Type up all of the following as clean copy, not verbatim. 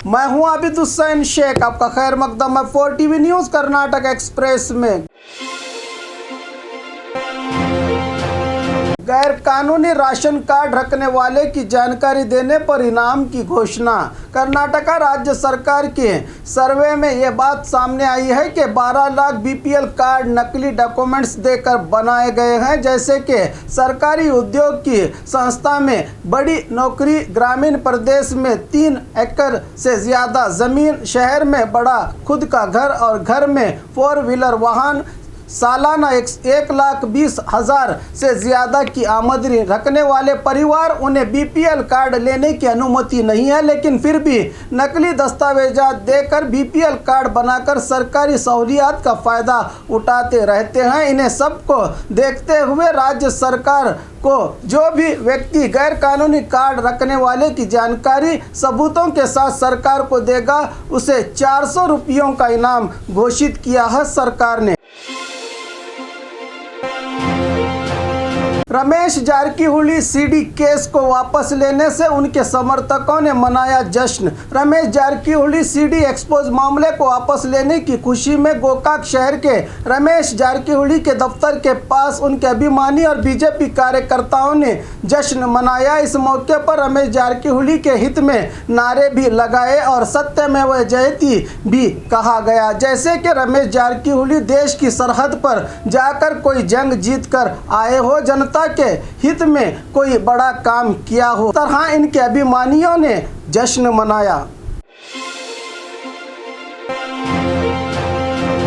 मैं हूं आबिद हुसैन शेख, आपका खैर मकदम है 4 टीवी न्यूज कर्नाटक एक्सप्रेस में। गैर कानूनी राशन कार्ड रखने वाले की जानकारी देने पर इनाम की घोषणा। कर्नाटका राज्य सरकार के सर्वे में ये बात सामने आई है कि 12 लाख बीपीएल कार्ड नकली डॉक्यूमेंट्स देकर बनाए गए हैं, जैसे कि सरकारी उद्योग की संस्था में बड़ी नौकरी, ग्रामीण प्रदेश में 3 एकड़ से ज़्यादा ज़मीन, शहर में बड़ा खुद का घर और घर में 4 व्हीलर वाहन, सालाना 1,20,000 से ज़्यादा की आमदनी रखने वाले परिवार, उन्हें बीपीएल कार्ड लेने की अनुमति नहीं है, लेकिन फिर भी नकली दस्तावेजात देकर बीपीएल कार्ड बनाकर सरकारी सहूलियत का फ़ायदा उठाते रहते हैं। इन्हें सबको देखते हुए राज्य सरकार को जो भी व्यक्ति गैर कानूनी कार्ड रखने वाले की जानकारी सबूतों के साथ सरकार को देगा, उसे 400 रुपयों का इनाम घोषित किया है सरकार ने। रमेश जारकीहोली सीडी केस को वापस लेने से उनके समर्थकों ने मनाया जश्न। रमेश जारकीहोली सीडी एक्सपोज मामले को वापस लेने की खुशी में गोकाक शहर के रमेश जारकीहोली के दफ्तर के पास उनके अभिमानी और बीजेपी कार्यकर्ताओं ने जश्न मनाया। इस मौके पर रमेश जारकीहोली के हित में नारे भी लगाए और सत्यमेव जयते भी कहा गया, जैसे कि रमेश जारकीहोली देश की सरहद पर जाकर कोई जंग जीत कर आए हो, जनता के हित में कोई बड़ा काम किया हो। तरह इनके अभिमानियों ने जश्न मनाया।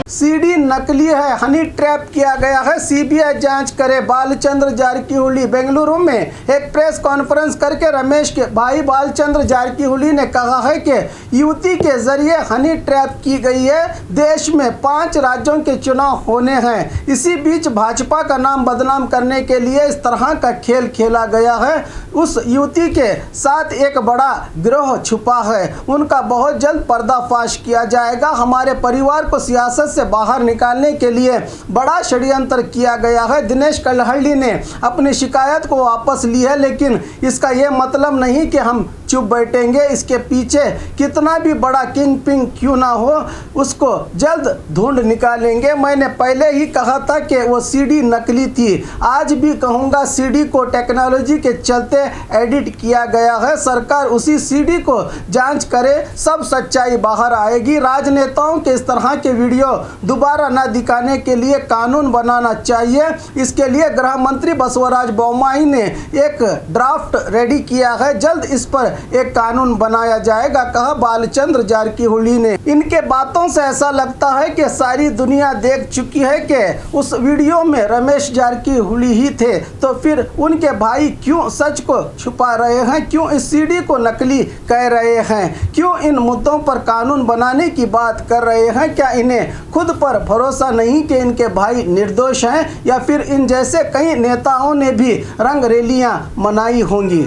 सीडी नकली है, हनी ट्रैप किया गया है, सीबीआई जांच करे। बालचंद्र जारकीहोली बेंगलुरु में एक प्रेस कॉन्फ्रेंस करके रमेश के भाई बालचंद्र जारकीहोली ने कहा है कि युवती के जरिए हनी ट्रैप की गई है। देश में 5 राज्यों के चुनाव होने हैं, इसी बीच भाजपा का नाम बदनाम करने के लिए इस तरह का खेल खेला गया है। उस युवती के साथ एक बड़ा गिरोह छुपा है, उनका बहुत जल्द पर्दाफाश किया जाएगा। हमारे परिवार को सियासत से बाहर निकालने के लिए बड़ा षड्यंत्र किया गया है। दिनेश कलहल्ली ने अपनी शिकायत को वापस ली है, लेकिन इसका यह मतलब नहीं कि हम चुप बैठेंगे। इसके पीछे कितना भी बड़ा किंग पिंग क्यों ना हो, उसको जल्द ढूंढ निकालेंगे। मैंने पहले ही कहा था कि वो सीडी नकली थी, आज भी कहूँगा सीडी को टेक्नोलॉजी के चलते एडिट किया गया है। सरकार उसी सीडी को जांच करे, सब सच्चाई बाहर आएगी। राजनेताओं के इस तरह के वीडियो दोबारा न दिखाने के लिए कानून बनाना चाहिए। इसके लिए गृह मंत्री बसवराज बोम्माई ने एक ड्राफ्ट रेडी किया है, जल्द इस पर एक कानून बनाया जाएगा, कहा बालचंद्र जारकीहोली ने। इनके बातों से ऐसा लगता है कि सारी दुनिया देख चुकी है कि उस वीडियो में रमेश जारकीहोली ही थे, तो फिर उनके भाई क्यों सच को छुपा रहे हैं, क्यों इस सीडी को नकली कह रहे हैं, क्यों इन मुद्दों पर कानून बनाने की बात कर रहे हैं? क्या इन्हें खुद पर भरोसा नहीं कि इनके भाई निर्दोष हैं, या फिर इन जैसे कई नेताओं ने भी रंग रैलियां मनाई होंगी?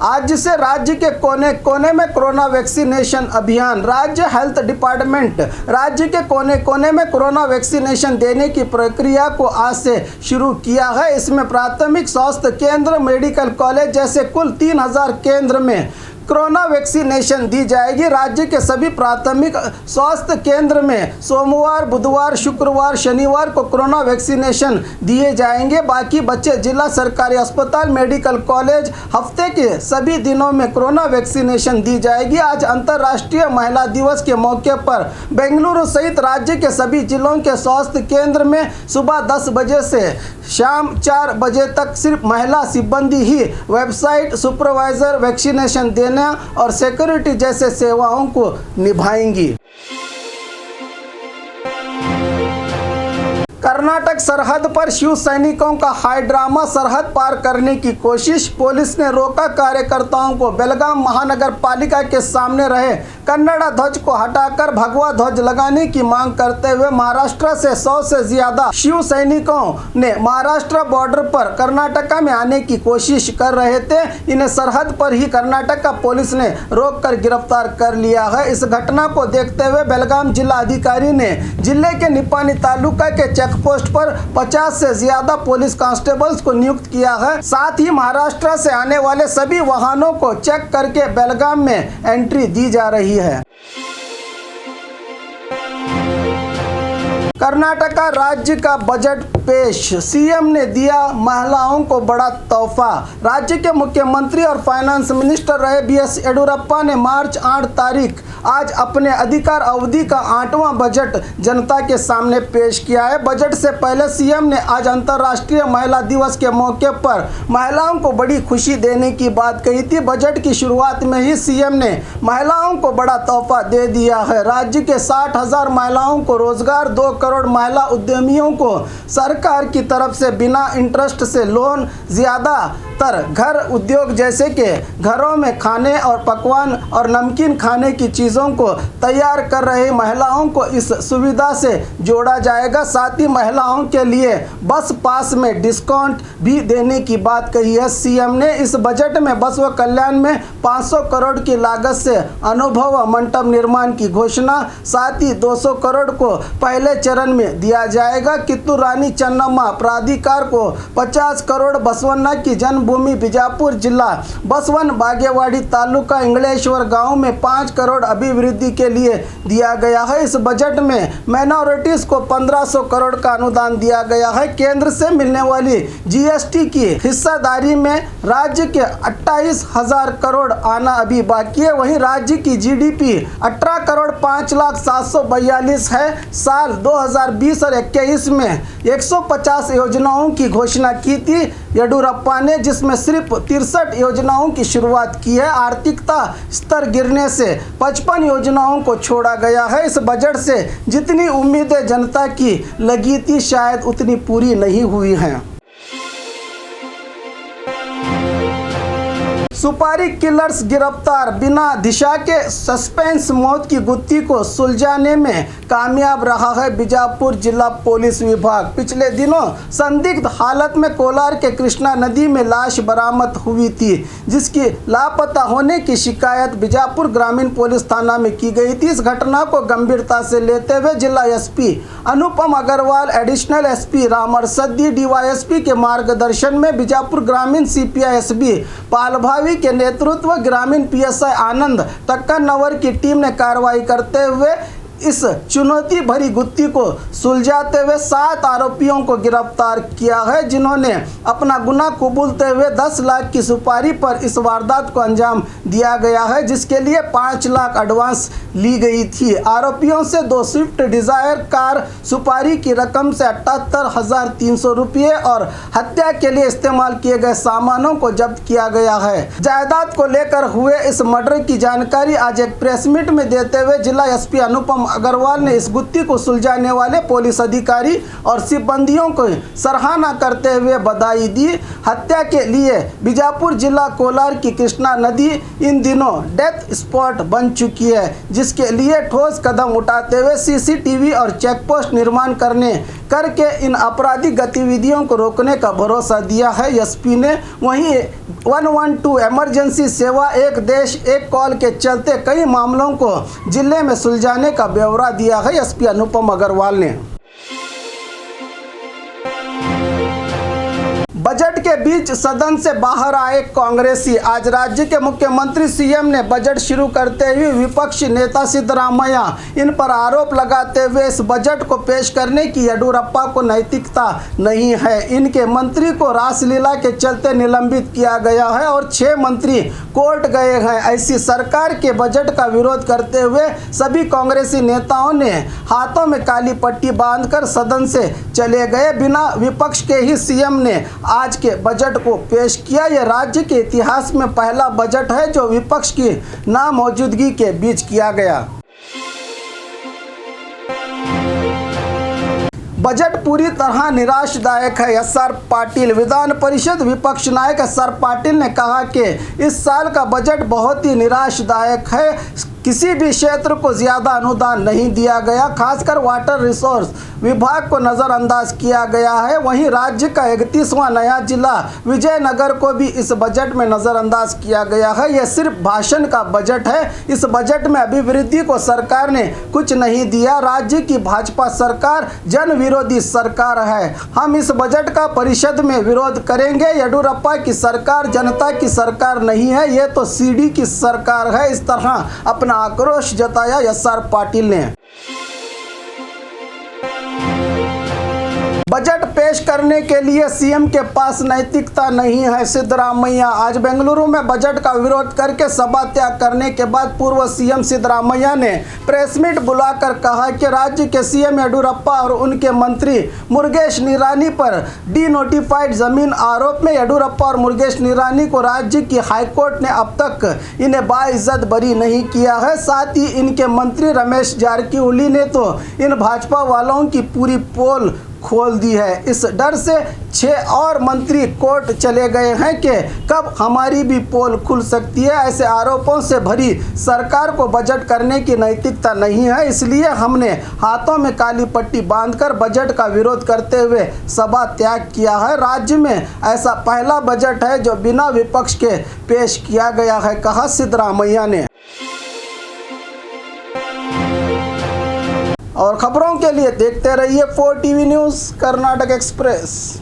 आज से राज्य के कोने कोने में कोरोना वैक्सीनेशन अभियान। राज्य हेल्थ डिपार्टमेंट राज्य के कोने कोने में कोरोना वैक्सीनेशन देने की प्रक्रिया को आज से शुरू किया है। इसमें प्राथमिक स्वास्थ्य केंद्र, मेडिकल कॉलेज जैसे कुल 3000 केंद्र में कोरोना वैक्सीनेशन दी जाएगी। राज्य के सभी प्राथमिक स्वास्थ्य केंद्र में सोमवार, बुधवार, शुक्रवार, शनिवार को कोरोना वैक्सीनेशन दिए जाएंगे। बाकी बच्चे जिला सरकारी अस्पताल, मेडिकल कॉलेज हफ्ते के सभी दिनों में कोरोना वैक्सीनेशन दी जाएगी। आज अंतर्राष्ट्रीय महिला दिवस के मौके पर बेंगलुरु सहित राज्य के सभी जिलों के स्वास्थ्य केंद्र में सुबह 10 बजे से शाम 4 बजे तक सिर्फ महिला सिब्बंदी ही वेबसाइट, सुपरवाइजर, वैक्सीनेशन देने और सिक्योरिटी जैसे सेवाओं को निभाएंगी। कर्नाटक सरहद पर शिव सैनिकों का हाई ड्रामा, सरहद पार करने की कोशिश। पुलिस ने रोका कार्यकर्ताओं को। बेलगाम महानगर पालिका के सामने रहे कन्नड़ा ध्वज को हटाकर भगवा ध्वज लगाने की मांग करते हुए महाराष्ट्र से 100 से ज्यादा शिव सैनिकों ने महाराष्ट्र बॉर्डर पर कर्नाटका में आने की कोशिश कर रहे थे। इन्हें सरहद पर ही कर्नाटक पुलिस ने रोककर गिरफ्तार कर लिया है। इस घटना को देखते हुए बेलगाम जिला अधिकारी ने जिले के निपानी तालुका के चेक पोस्ट पर 50 से ज्यादा पुलिस कांस्टेबल्स को नियुक्त किया है। साथ ही महाराष्ट्र से आने वाले सभी वाहनों को चेक करके बेलगाम में एंट्री दी जा रही है। कर्नाटका राज्य का बजट पेश, सीएम ने दिया महिलाओं को बड़ा तोहफा। राज्य के मुख्यमंत्री और फाइनेंस मिनिस्टर रहे बीएस येडियुरप्पा ने मार्च 8 तारीख आज अपने अधिकार अवधि का 8वां बजट जनता के सामने पेश किया है। बजट से पहले सीएम ने आज अंतर्राष्ट्रीय महिला दिवस के मौके पर महिलाओं को बड़ी खुशी देने की बात कही थी। बजट की शुरुआत में ही सीएम ने महिलाओं को बड़ा तोहफा दे दिया है। राज्य के 60,000 महिलाओं को रोजगार, 2 करोड़ महिला उद्यमियों को सरकार की तरफ से बिना इंटरेस्ट से लोन, ज़्यादातर घर उद्योग जैसे कि घरों में खाने और पकवान और नमकीन खाने की चीज़ों को तैयार कर रही महिलाओं को इस सुविधा से जोड़ा जाएगा। साथ ही महिलाओं के लिए बस पास में डिस्काउंट भी देने की बात कही है। सीएम ने इस बजट में बसव कल्याण में 500 करोड़ की लागत से अनुभव मंडप निर्माण की घोषणा, साथ ही 200 करोड़ को पहले चरण में दिया जाएगा। कित्तूर रानी चन्नम्मा प्राधिकार को 50 करोड़, बसवन्ना की जन्मभूमि बीजापुर जिला बसवन बागेवाड़ी तालुका इंगलेश्वर गांव में 5 करोड़ अभिवृद्धि के लिए दिया गया है। इस बजट में माइनॉरिटीज को 1500 करोड़ का अनुदान दिया गया है। केंद्र से मिलने वाली जीएसटी की हिस्सेदारी में राज्य के 28,000 करोड़ आना अभी बाकी है। वहीं राज्य की जीडीपी 18 करोड़ 5,742 है। साल 2020 और 21 में 150 योजनाओं की घोषणा की थी येडियुरप्पा ने, जिसमें सिर्फ 63 योजनाओं की शुरुआत की है। आर्थिकता स्तर गिरने से 55 योजनाओं को छोड़ा गया है। इस बजट से जितनी उम्मीदें जनता की लगी थी शायद उतनी पूरी नहीं हुई हैं। सुपारी किलर्स गिरफ्तार, बिना दिशा के सस्पेंस मौत की गुत्थी को सुलझाने में कामयाब रहा है बीजापुर जिला पुलिस विभाग। पिछले दिनों संदिग्ध हालत में कोलार के कृष्णा नदी में लाश बरामद हुई थी, जिसकी लापता होने की शिकायत बीजापुर ग्रामीण पुलिस थाना में की गई थी। इस घटना को गंभीरता से लेते हुए जिला एसपी अनुपम अग्रवाल, एडिशनल एसपी रामरसद्दी, डीवाईएसपी के मार्गदर्शन में बीजापुर ग्रामीण सीपीआई एसबी पालभावी के नेतृत्व ग्रामीण पीएसआई आनंद टक्करनवर की टीम ने कार्रवाई करते हुए इस चुनौती भरी गुत्थी को सुलझाते हुए 7 आरोपियों को गिरफ्तार किया है, जिन्होंने अपना गुनाह कबूलते हुए 10 लाख की सुपारी पर इस वारदात को अंजाम दिया गया है, जिसके लिए 5 लाख एडवांस ली गई थी। आरोपियों से 2 स्विफ्ट डिजायर कार, सुपारी की रकम से 78,300 रुपये और हत्या के लिए इस्तेमाल किए गए सामानों को जब्त किया गया है। जायदाद को लेकर हुए इस मर्डर की जानकारी आज एक प्रेस मीट में देते हुए जिला एसपी अनुपम अग्रवाल ने इस गुत्थी को सुलझाने वाले पुलिस अधिकारी और सिब्बंदियों को सराहना करते हुए बधाई दी। हत्या के लिए बीजापुर जिला कोलार की कृष्णा नदी इन दिनों डेथ स्पॉट बन चुकी है, जिसके लिए ठोस कदम उठाते हुए सीसीटीवी और चेकपोस्ट निर्माण करके इन आपराधिक गतिविधियों को रोकने का भरोसा दिया है एसपी ने। वहीं 112 इमरजेंसी सेवा, एक देश एक कॉल के चलते कई मामलों को जिले में सुलझाने का ब्यौरा दिया है एसपी अनुपम अग्रवाल ने। बजट के बीच सदन से बाहर आए कांग्रेसी। आज राज्य के मुख्यमंत्री सीएम ने बजट शुरू करते हुए विपक्षी नेता सिद्धरामैया इन पर आरोप लगाते हुए इस बजट को पेश करने की येडियुरप्पा को नैतिकता नहीं है। इनके मंत्री को रासलीला के चलते निलंबित किया गया है और 6 मंत्री कोर्ट गए हैं। ऐसी सरकार के बजट का विरोध करते हुए सभी कांग्रेसी नेताओं ने हाथों में काली पट्टी बांधकर सदन से चले गए। बिना विपक्ष के ही सीएम ने आज के बजट को पेश किया। यह राज्य के इतिहास में पहला बजट है जो विपक्ष की नामौजूदगी के बीच किया गया। बजट पूरी तरह निराशदायक है। एसआर पाटिल, विधान परिषद विपक्ष नायक एसआर पाटिल ने कहा कि इस साल का बजट बहुत ही निराशदायक है। किसी भी क्षेत्र को ज़्यादा अनुदान नहीं दिया गया, खासकर वाटर रिसोर्स विभाग को नज़रअंदाज किया गया है। वहीं राज्य का 31वां नया जिला विजयनगर को भी इस बजट में नज़रअंदाज किया गया है। यह सिर्फ भाषण का बजट है। इस बजट में अभिवृद्धि को सरकार ने कुछ नहीं दिया। राज्य की भाजपा सरकार जन विरोधी सरकार है। हम इस बजट का परिषद में विरोध करेंगे। येडियुरप्पा की सरकार जनता की सरकार नहीं है, ये तो सीडी की सरकार है। इस तरह अपना आक्रोश जताया एस.आर. पाटिल ने। बजट पेश करने के लिए सीएम के पास नैतिकता नहीं है। सिद्धरामैया आज बेंगलुरु में बजट का विरोध करके सभा त्याग करने के बाद पूर्व सीएम सिद्धरामैया ने प्रेस मीट बुलाकर कहा कि राज्य के सीएम येडियुरप्पा और उनके मंत्री मुरुगेश निरानी पर डीनोटिफाइड जमीन आरोप में येडियुरप्पा और मुरुगेश निरानी को राज्य की हाईकोर्ट ने अब तक इन्हें बाइज्जत बरी नहीं किया है। साथ ही इनके मंत्री रमेश जारकीहोली ने तो इन भाजपा वालों की पूरी पोल खोल दी है। इस डर से 6 और मंत्री कोर्ट चले गए हैं कि कब हमारी भी पोल खुल सकती है। ऐसे आरोपों से भरी सरकार को बजट करने की नैतिकता नहीं है, इसलिए हमने हाथों में काली पट्टी बांधकर बजट का विरोध करते हुए सभा त्याग किया है। राज्य में ऐसा पहला बजट है जो बिना विपक्ष के पेश किया गया है, कहा सिद्धरामैया ने। और खबरों के लिए देखते रहिए 4 टीवी न्यूज़ कर्नाटक एक्सप्रेस।